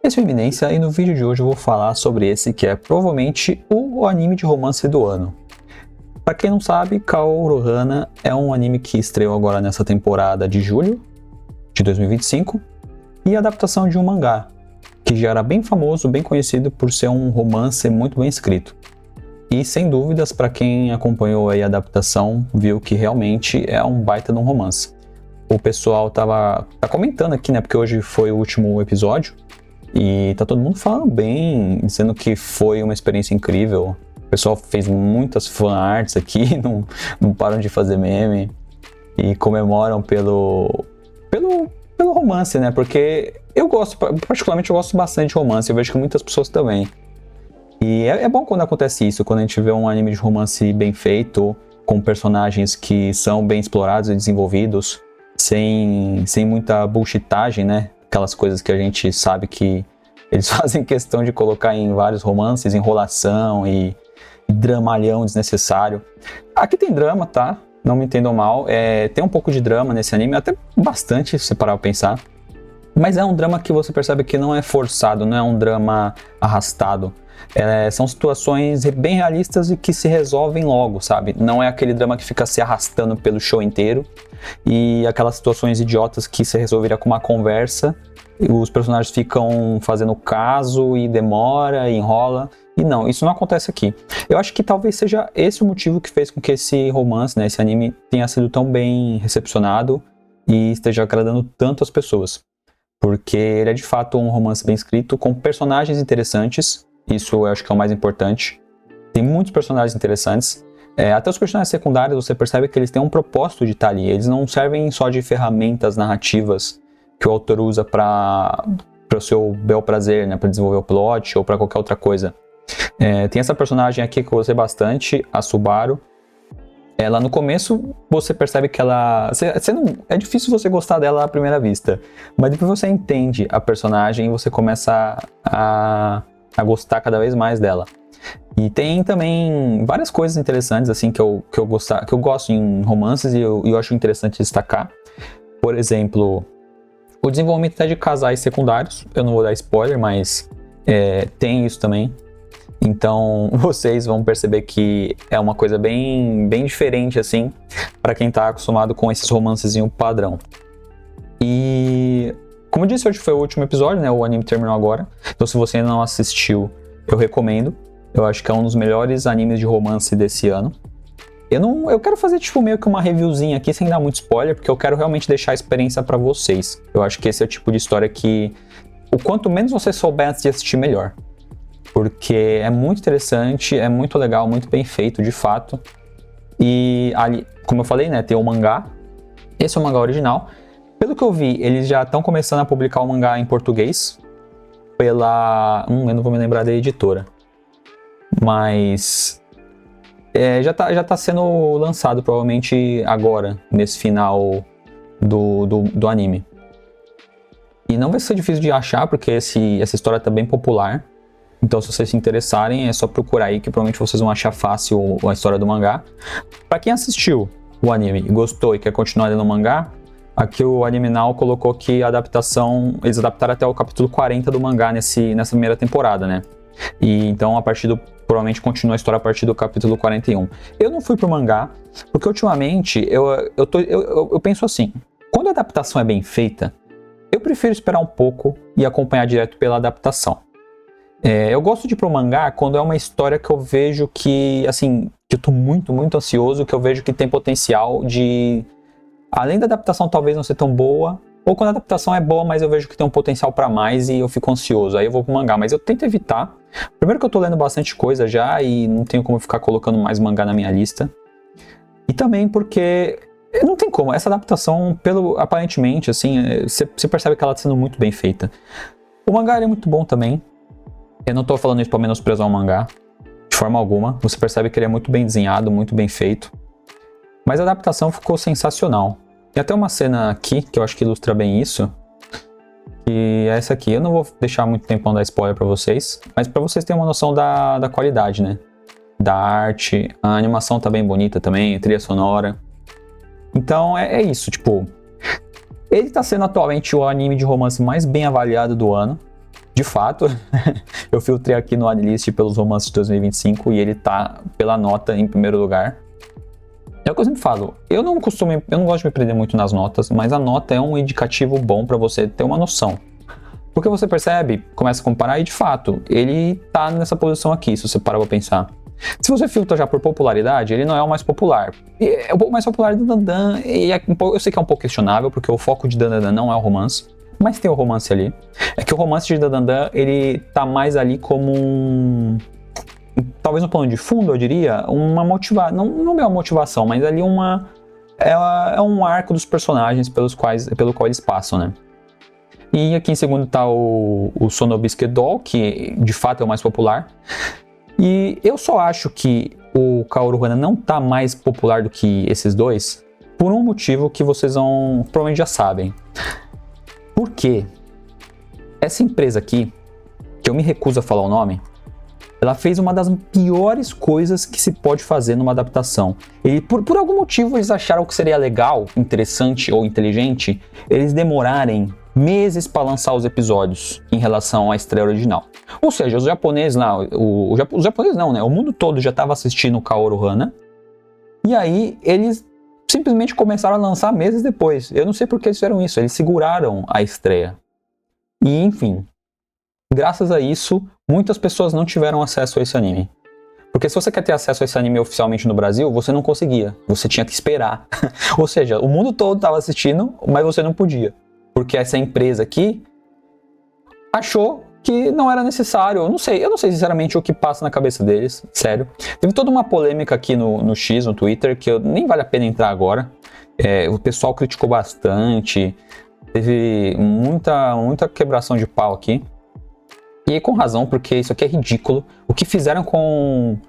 Eu sou Eminência e no vídeo de hoje eu vou falar sobre esse que é provavelmente o anime de romance do ano. Pra quem não sabe, Kaoru-hana é um anime que estreou agora nessa temporada de julho de 2025 e a adaptação de um mangá, que já era bem famoso, bem conhecido por ser um romance muito bem escrito. E sem dúvidas, para quem acompanhou aí a adaptação, viu que realmente é um baita de um romance. O pessoal tá comentando aqui, né, porque hoje foi o último episódio, e tá todo mundo falando bem, dizendo que foi uma experiência incrível. O pessoal fez muitas fanarts aqui, não param de fazer meme, e comemoram pelo romance, né, porque particularmente eu gosto bastante de romance, eu vejo que muitas pessoas também. E é bom quando acontece isso, quando a gente vê um anime de romance bem feito, com personagens que são bem explorados e desenvolvidos, sem muita bullshitagem, né? Aquelas coisas que a gente sabe que eles fazem questão de colocar em vários romances, enrolação e dramalhão desnecessário. Aqui tem drama, tá? Não me entendam mal, tem um pouco de drama nesse anime, até bastante, se você parar pra pensar. Mas é um drama que você percebe que não é forçado, não é um drama arrastado. São situações bem realistas e que se resolvem logo, sabe? Não é aquele drama que fica se arrastando pelo show inteiro e aquelas situações idiotas que se resolveria com uma conversa e os personagens ficam fazendo caso e demora e enrola. E não, isso não acontece aqui. Eu acho que talvez seja esse o motivo que fez com que esse romance, né, esse anime, tenha sido tão bem recepcionado e esteja agradando tanto as pessoas. Porque ele é de fato um romance bem escrito, com personagens interessantes. Isso eu acho que é o mais importante. Tem muitos personagens interessantes. Até os personagens secundários você percebe que eles têm um propósito de estar ali. Eles não servem só de ferramentas narrativas que o autor usa para o seu bel prazer, né, para desenvolver o plot ou para qualquer outra coisa. Tem essa personagem aqui que eu gostei bastante, a Subaru. Ela no começo você percebe que ela... é difícil você gostar dela à primeira vista, mas depois você entende a personagem e você começa a gostar cada vez mais dela. E tem também várias coisas interessantes assim que eu gosto em romances e eu acho interessante destacar. Por exemplo, o desenvolvimento até de casais secundários. Eu não vou dar spoiler, mas tem isso também. Então vocês vão perceber que é uma coisa bem diferente assim para quem está acostumado com esses romancezinho padrão. E como eu disse, hoje foi o último episódio, né? O anime terminou agora. Então se você ainda não assistiu, eu recomendo. Eu acho que é um dos melhores animes de romance desse ano. Eu quero fazer tipo meio que uma reviewzinha aqui sem dar muito spoiler, porque eu quero realmente deixar a experiência para vocês. Eu acho que esse é o tipo de história que o quanto menos você souber antes de assistir, melhor. Porque é muito interessante, é muito legal, muito bem feito, de fato. E ali, como eu falei, né, tem o mangá. Esse é o mangá original. Pelo que eu vi, eles já estão começando a publicar o mangá em português pela... eu não vou me lembrar da editora. Mas... já tá sendo lançado provavelmente agora, nesse final do anime. E não vai ser difícil de achar, porque essa história tá bem popular. Então, se vocês se interessarem, é só procurar aí que provavelmente vocês vão achar fácil a história do mangá. Pra quem assistiu o anime e gostou e quer continuar lendo o mangá, aqui o Anime Now colocou que a adaptação, eles adaptaram até o capítulo 40 do mangá nessa primeira temporada, né? E então, provavelmente continua a história a partir do capítulo 41. Eu não fui pro mangá, porque ultimamente eu penso assim, quando a adaptação é bem feita, eu prefiro esperar um pouco e acompanhar direto pela adaptação. Eu gosto de ir pro mangá quando é uma história que eu vejo que, assim, que eu tô muito, muito ansioso, que eu vejo que tem potencial de... Além da adaptação talvez não ser tão boa, ou quando a adaptação é boa, mas eu vejo que tem um potencial pra mais e eu fico ansioso, aí eu vou pro mangá. Mas eu tento evitar. Primeiro que eu tô lendo bastante coisa já e não tenho como ficar colocando mais mangá na minha lista. E também porque... não tem como, essa adaptação, aparentemente, assim, você percebe que ela tá sendo muito bem feita. O mangá é muito bom também. Eu não tô falando isso pra menosprezar o mangá, de forma alguma. Você percebe que ele é muito bem desenhado, muito bem feito. Mas a adaptação ficou sensacional. E até uma cena aqui, que eu acho que ilustra bem isso, que é essa aqui. Eu não vou deixar muito tempo não dar spoiler pra vocês, mas pra vocês terem uma noção da qualidade, né? Da arte, a animação tá bem bonita também, a trilha sonora. Então é isso, tipo... Ele tá sendo atualmente o anime de romance mais bem avaliado do ano. De fato, eu filtrei aqui no Anilist pelos romances de 2025 e ele tá pela nota em primeiro lugar. É o que eu sempre falo, eu não gosto de me prender muito nas notas, mas a nota é um indicativo bom para você ter uma noção. Porque você percebe, começa a comparar e de fato, ele tá nessa posição aqui, se você parar pra pensar. Se você filtra já por popularidade, ele não é o mais popular. É o mais popular do Dandan, e eu sei que é um pouco questionável, porque o foco de Dandan não é o romance, mas tem o romance ali. É que o romance de Dandan, ele tá mais ali como talvez um plano de fundo, eu diria, uma motivação, não é uma motivação, mas ali é um arco dos personagens pelo qual eles passam, né? E aqui em segundo tá o Sonobisque Doll, que de fato é o mais popular. E eu só acho que o Kaoru Hana não tá mais popular do que esses dois por um motivo que vocês provavelmente já sabem. Por quê? Essa empresa aqui, que eu me recuso a falar o nome, ela fez uma das piores coisas que se pode fazer numa adaptação. E por algum motivo eles acharam que seria legal, interessante ou inteligente eles demorarem meses para lançar os episódios em relação à estreia original. Ou seja, os japoneses lá, os japoneses não, né? O mundo todo já estava assistindo o Kaoru Hana. E aí eles simplesmente começaram a lançar meses depois. Eu não sei por que eles fizeram isso, eles seguraram a estreia. E enfim, graças a isso, muitas pessoas não tiveram acesso a esse anime. Porque se você quer ter acesso a esse anime oficialmente no Brasil, você não conseguia. Você tinha que esperar. Ou seja, o mundo todo estava assistindo, mas você não podia. Porque essa empresa aqui achou que não era necessário. Eu não sei sinceramente o que passa na cabeça deles, sério. Teve toda uma polêmica aqui no X, no Twitter, que nem vale a pena entrar agora. O pessoal criticou bastante, teve muita quebração de pau aqui. E com razão, porque isso aqui é ridículo. O que fizeram com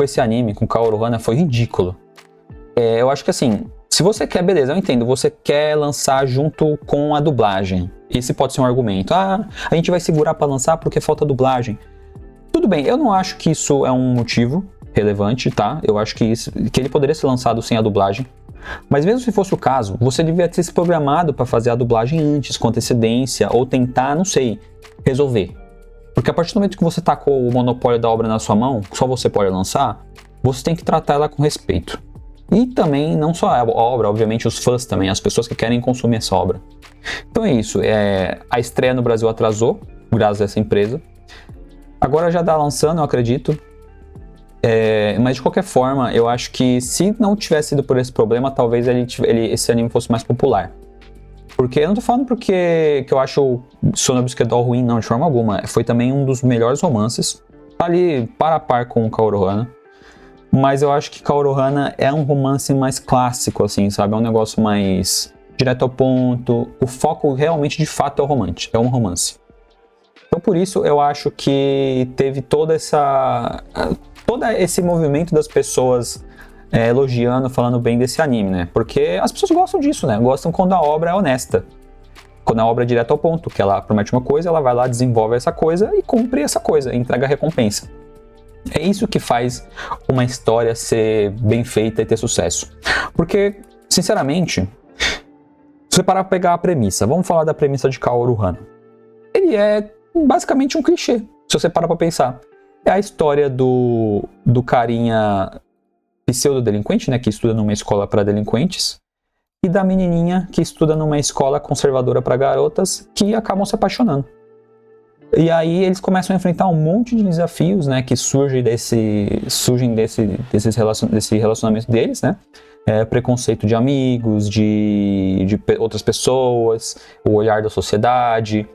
esse anime, com Kaoru Hana, foi ridículo. Eu acho que assim, se você quer, beleza, eu entendo, você quer lançar junto com a dublagem. Esse pode ser um argumento. A gente vai segurar para lançar porque falta dublagem. Tudo bem, eu não acho que isso é um motivo relevante, tá? Eu acho que ele poderia ser lançado sem a dublagem. Mas mesmo se fosse o caso, você devia ter se programado para fazer a dublagem antes, com antecedência, ou tentar, não sei, resolver. Porque a partir do momento que você tá com o monopólio da obra na sua mão, só você pode lançar, você tem que tratar ela com respeito. E também, não só a obra, obviamente os fãs também, as pessoas que querem consumir essa obra. Então é isso, a estreia no Brasil atrasou, graças a essa empresa. Agora já tá lançando, eu acredito. Mas de qualquer forma, eu acho que se não tivesse sido por esse problema, talvez esse anime fosse mais popular. Porque eu não tô falando porque eu acho Sonobisque Doll ruim, não, de forma alguma. Foi também um dos melhores romances, tá ali par a par com o Kaoru Hana. Mas eu acho que Kaoru Hana é um romance mais clássico, assim, sabe? É um negócio mais direto ao ponto. O foco realmente, de fato, é um romance. Então, por isso, eu acho que teve todo esse movimento das pessoas elogiando, falando bem desse anime, né? Porque as pessoas gostam disso, né? Gostam quando a obra é honesta. Quando a obra é direto ao ponto, que ela promete uma coisa, ela vai lá, desenvolve essa coisa e cumpre essa coisa, entrega a recompensa. É isso que faz uma história ser bem feita e ter sucesso. Porque, sinceramente, se você parar pra pegar a premissa, vamos falar da premissa de Kaoru Hana. Ele é basicamente um clichê, se você parar pra pensar. É a história do carinha pseudo-delinquente, né, que estuda numa escola para delinquentes, e da menininha que estuda numa escola conservadora para garotas, que acabam se apaixonando. E aí eles começam a enfrentar um monte de desafios, né, que surgem desse relacionamento deles, né? Preconceito de amigos, de outras pessoas, o olhar da sociedade.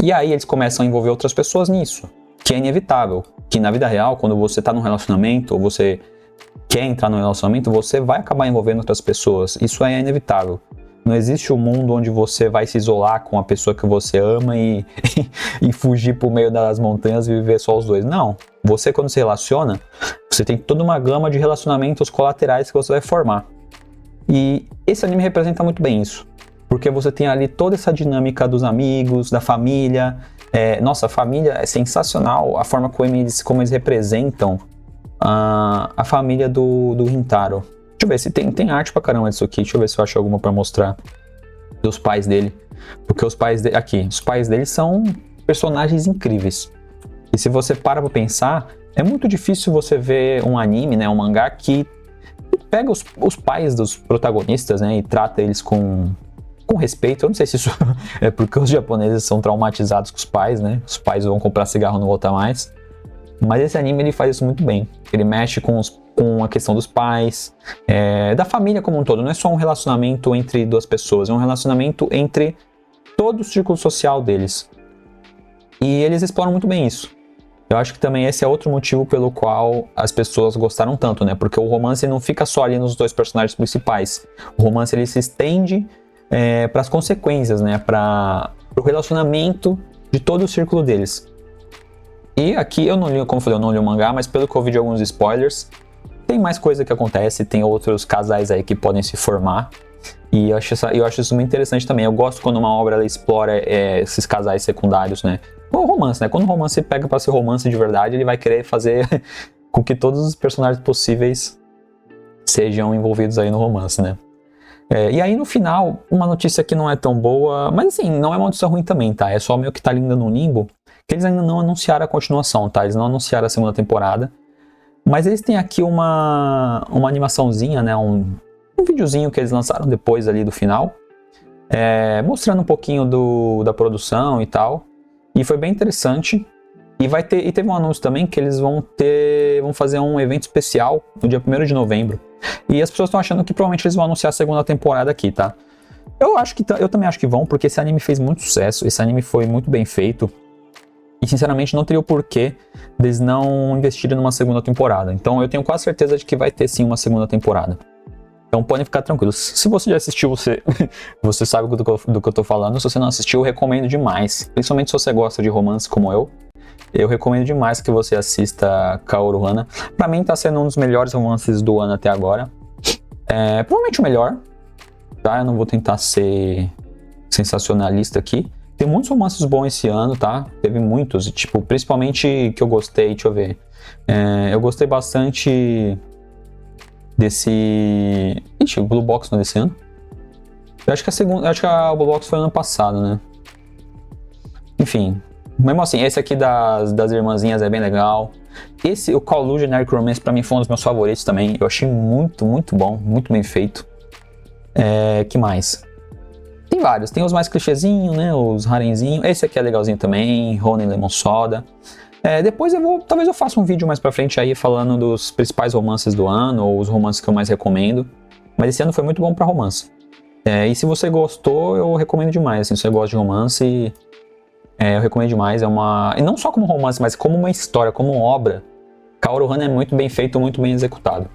E aí eles começam a envolver outras pessoas nisso, que é inevitável. Que na vida real, quando você está num relacionamento, ou você quer entrar num relacionamento, você vai acabar envolvendo outras pessoas. Isso é inevitável. Não existe um mundo onde você vai se isolar com a pessoa que você ama e fugir pro meio das montanhas e viver só os dois. Não. Você, quando se relaciona, você tem toda uma gama de relacionamentos colaterais que você vai formar. E esse anime representa muito bem isso. Porque você tem ali toda essa dinâmica dos amigos, da família. Nossa, a família é sensacional. A forma como eles representam a família do Rintaro. Deixa eu ver se tem arte pra caramba disso aqui. Deixa eu ver se eu acho alguma pra mostrar dos pais dele. Porque os pais dele... Aqui, os pais dele são personagens incríveis. E se você para pra pensar, é muito difícil você ver um anime, né, um mangá que pega os pais dos protagonistas, né, e trata eles com respeito. Eu não sei se isso é porque os japoneses são traumatizados com os pais, né? Os pais vão comprar cigarro e não voltar mais. Mas esse anime ele faz isso muito bem. Ele mexe com a questão dos pais, da família como um todo. Não é só um relacionamento entre duas pessoas, é um relacionamento entre todo o círculo social deles. E eles exploram muito bem isso. Eu acho que também esse é outro motivo pelo qual as pessoas gostaram tanto, né? Porque o romance não fica só ali nos dois personagens principais. O romance ele se estende para as consequências, né? Para o relacionamento de todo o círculo deles. E aqui eu não li, como eu falei, eu não li o mangá, mas pelo que eu vi de alguns spoilers, tem mais coisa que acontece, tem outros casais aí que podem se formar. E eu acho isso muito interessante também. Eu gosto quando uma obra ela explora esses casais secundários, né? O romance, né? Quando o romance pega pra ser romance de verdade, ele vai querer fazer com que todos os personagens possíveis sejam envolvidos aí no romance, né? E aí no final, uma notícia que não é tão boa, mas assim, não é uma notícia ruim também, tá? É só meio que tá ainda no limbo, que eles ainda não anunciaram a continuação, tá? Eles não anunciaram a segunda temporada, mas eles têm aqui uma animaçãozinha, né? Um videozinho que eles lançaram depois ali do final, mostrando um pouquinho da produção e tal. E foi bem interessante. E teve um anúncio também que eles vão fazer um evento especial no dia 1º de novembro. E as pessoas estão achando que provavelmente eles vão anunciar a segunda temporada aqui, tá? Eu também acho que vão, porque esse anime fez muito sucesso, esse anime foi muito bem feito. E sinceramente não teria o porquê deles não investirem numa segunda temporada. Então eu tenho quase certeza de que vai ter sim uma segunda temporada. Então podem ficar tranquilos. Se você já assistiu, você sabe do que eu tô falando. Se você não assistiu, eu recomendo demais. Principalmente se você gosta de romance como eu recomendo demais que você assista Kaoru Hana. Pra mim tá sendo um dos melhores romances do ano até agora. Provavelmente o melhor, tá? Eu não vou tentar ser sensacionalista aqui. Tem muitos romances bons esse ano, tá? Teve muitos, tipo, principalmente que eu gostei, deixa eu ver. Eu gostei bastante desse... Ixi, o Blue Box não é desse ano? Eu acho que a Blue Box foi ano passado, né? Enfim, mesmo assim, esse aqui das irmãzinhas é bem legal. O Call of Generic Romance pra mim foi um dos meus favoritos também. Eu achei muito, muito bom, muito bem feito. Que mais? Tem vários, tem os mais clichêzinhos, né? Os harenzinhos. Esse aqui é legalzinho também, Ronin Lemon Soda. Depois talvez eu faça um vídeo mais pra frente aí falando dos principais romances do ano, ou os romances que eu mais recomendo. Mas esse ano foi muito bom pra romance. E se você gostou, eu recomendo demais. Assim, se você gosta de romance, eu recomendo demais. E não só como romance, mas como uma história, como uma obra. Kaoru Hana é muito bem feito, muito bem executado.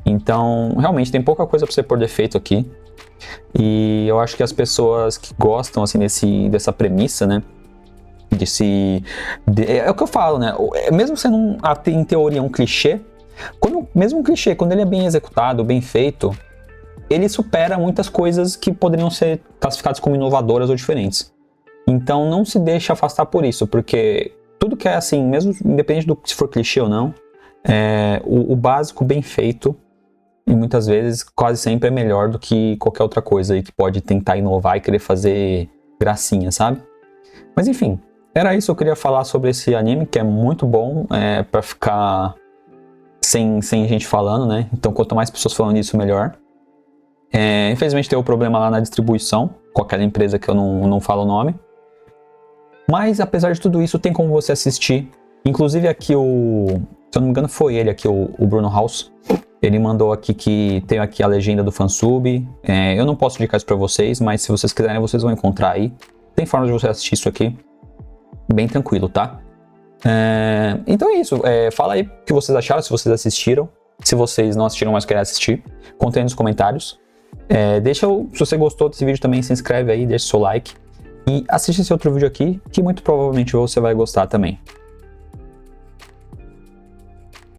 Então, realmente, tem pouca coisa pra você pôr defeito aqui. E eu acho que as pessoas que gostam assim dessa premissa, né? É o que eu falo, né? Mesmo sendo em teoria um clichê, mesmo um clichê, quando ele é bem executado, bem feito, ele supera muitas coisas que poderiam ser classificadas como inovadoras ou diferentes. Então não se deixe afastar por isso, porque tudo que é assim, mesmo independente se for clichê ou não, o básico bem feito, e muitas vezes, quase sempre é melhor do que qualquer outra coisa aí que pode tentar inovar e querer fazer gracinha, sabe? Mas enfim, era isso que eu queria falar sobre esse anime, que é muito bom, pra ficar sem gente falando, né? Então quanto mais pessoas falando isso, melhor. Infelizmente tem um problema lá na distribuição, com aquela empresa que eu não falo o nome. Mas apesar de tudo isso, tem como você assistir. Inclusive aqui se eu não me engano foi ele aqui, o Bruno House. Ele mandou aqui que tem aqui a legenda do fansub. Eu não posso indicar isso pra vocês, mas se vocês quiserem, vocês vão encontrar aí. Tem forma de você assistir isso aqui. Bem tranquilo, tá? Então é isso. Fala aí o que vocês acharam, se vocês assistiram. Se vocês não assistiram, mas querem assistir, contem aí nos comentários. Se você gostou desse vídeo também, se inscreve aí, deixa seu like. E assiste esse outro vídeo aqui, que muito provavelmente você vai gostar também.